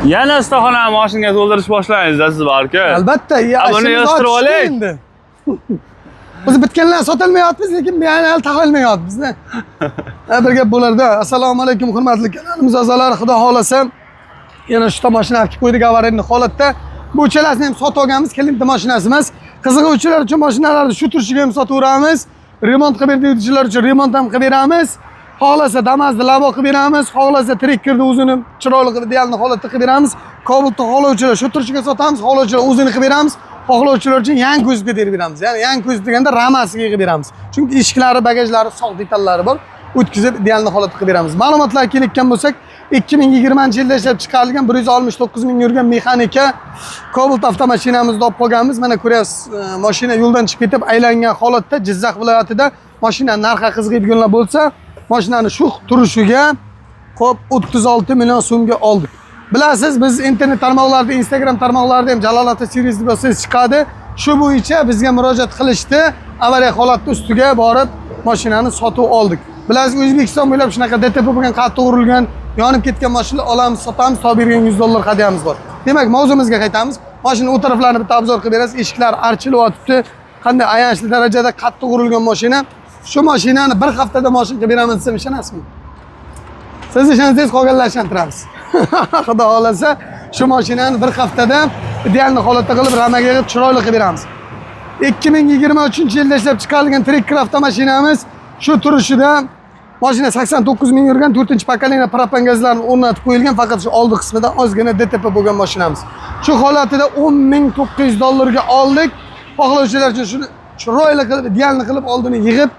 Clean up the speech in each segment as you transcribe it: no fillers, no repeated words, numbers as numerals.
Yana ustaxona mashinaga to'ldirish boshlaymiz-da siz balki. Albatta, buni yig'ishtirib olaylik. Biz bitganlar sotilmayapmiz, lekin yana hali taqilmayapmiz-da. Bir gap bo'lar-da. Assalomu alaykum hurmatli kanalimiz a'zolari, xudo xolasa yana shu mashina olib qo'ydik avariyaning holatda. Bu uchalasini ham sotib olganmiz, kelindi mashinasi emas. Qiziquvchilar uchun mashinalarni shu turishiga ham sotib beramiz. Remont qilib beruvchilar uchun remont ham qilib beramiz. Xohlasa Damas'ni labo qilib beramiz, xohlasa Trekkerni o'zini chiroyli qilib ideal holatda qilib beramiz. Cobalt xohlovchilar shu turishiga sotamiz, xohlovchilar o'zini qilib beramiz. Xohlovchilar uchun yangi ko'zga berib beramiz. Ya'ni yangi ko'z deganda ramasiga qilib beramiz. Chunki eshiklari, bagajlari, sog' detallari bor. O'tkazib ideal holatda qilib beramiz. Ma'lumotlarga kelgan bo'lsak, 2020-yilda ishlab chiqarilgan 169 ming yurgan mexanika Cobalt avtomashinamizni olib qolganmiz. Mana ko'ryapsiz, mashina yo'ldan chiqib ketib aylangan holatda Jizzax viloyatida mashina narxi qizg'iydiganlar bo'lsa, mashinani shu turishiga qo'p 36 million so'mga oldik. Bilasiz, biz internet tarmoqlarida, Instagram tarmoqlarida ham Jalol ota servis deb yozsangiz chiqadi. Shu bo'yicha bizga murojaat qilishdi. Avariya holati ustiga borib mashinani sotib oldik. Bilasiz, O'zbekiston bo'ylab shunaqa DTP bo'lgan, qattiq urilgan, yonib ketgan mashina olamiz, sotamiz, topib bergan $100 hadyamiz bor. Demak, mavzumizga qaytamiz. Mashina u taraflarini bitta obzor qilib berasiz. Eshiklar archilib yotibdi. Qanday ayanchli darajada qattiq urilgan mashina. Shu mashinani bir haftada mashina qilib beraman desam ishonasizmi? Siz ishonsangiz qolganlar ishontiramiz. Xudo xolasa shu mashinani bir haftada ideal holatda qilib ramaga yig'ib chiroyli qilib beramiz. 2023-yilda ishlab chiqarilgan Trekker avtomashinamiz shu turishida mashina 89 ming yurgan 4-pokoleniya propan gazlarni o'rnatib qo'yilgan, faqat shu oldi qismida ozgina DTP bo'lgan mashinamiz. Shu holatida $10.900 ga oldik. Xohlovchilar uchun shuni chiroyli qilib, idealni qilib oldini yig'ib,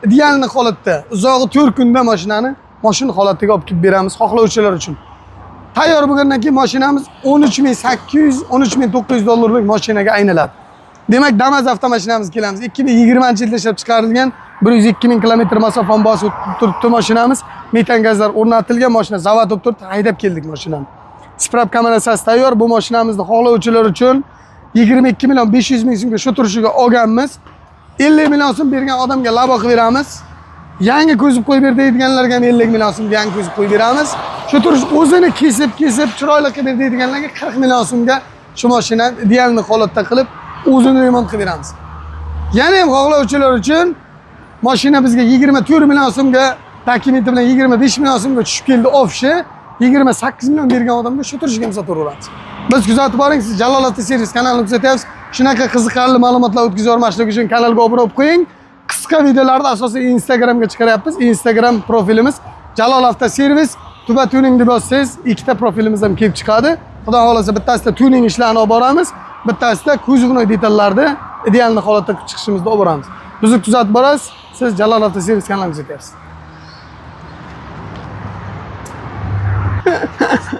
idealni holatda uzog'i 4 kunda mashinani mashina holatiga olib kelib beramiz xohlovchilar uchun. Tayyor bo'lgandan keyin mashinamiz $13.800, $13.900 mashinaga aylanadi. Demak, Damas avtomashinamiz kelamiz. 2020-yilda ishlab chiqarilgan 102 ming kilometr masofani bosib turibdi mashinamiz. Metan gazlar o'rnatilgan mashina, zavod olib turibdi, haydab keldik mashinani. Sprap kamerasi tayyor. Bu mashinamizni xohlovchilar uchun 22 million 500 ming so'mga shu turishiga olganmiz. 50 million so'm bergan odamga labo qilib beramiz. Yangi ko'zib qo'yib ber deydiganlarga 50 million so'mga yangi ko'zib qo'yib beramiz. Shu turish o'zini kesib chiroyli qilib ber deydiganlarga 40 million so'mga shu mashinani ideal holatda qilib o'zini remont qilib beramiz. Yana ham xohlovchilar uchun mashina bizga 24 million so'mga dokumenti bilan 25 million so'mga tushib keldi ofshi. 28 million bergan odamga shu turishga ham sotib beramiz. Biz kuzatib boring, siz Jalol ota servis kanalini kuzatyapsiz. Shunaqa qiziqarli ma'lumotlar o'tkazib yormaslik uchun kanalga obuna bo'lib qo'ying. Qisqa videolarni asosan Instagramga chiqaryapmiz. Instagram profilimiz Jalol ota servis. Tuba tuning deb yozsangiz, ikkita profilimiz ham kelib chiqadi. Xudo xolasa bittasida tuning ishlarini olib boramiz, bittasida kuzovnoy detallarni ideal holatda chiqishimizni olib boramiz. Bizni kuzatib borasiz. Siz Jalol ota servis kanalini kuzatyapsiz.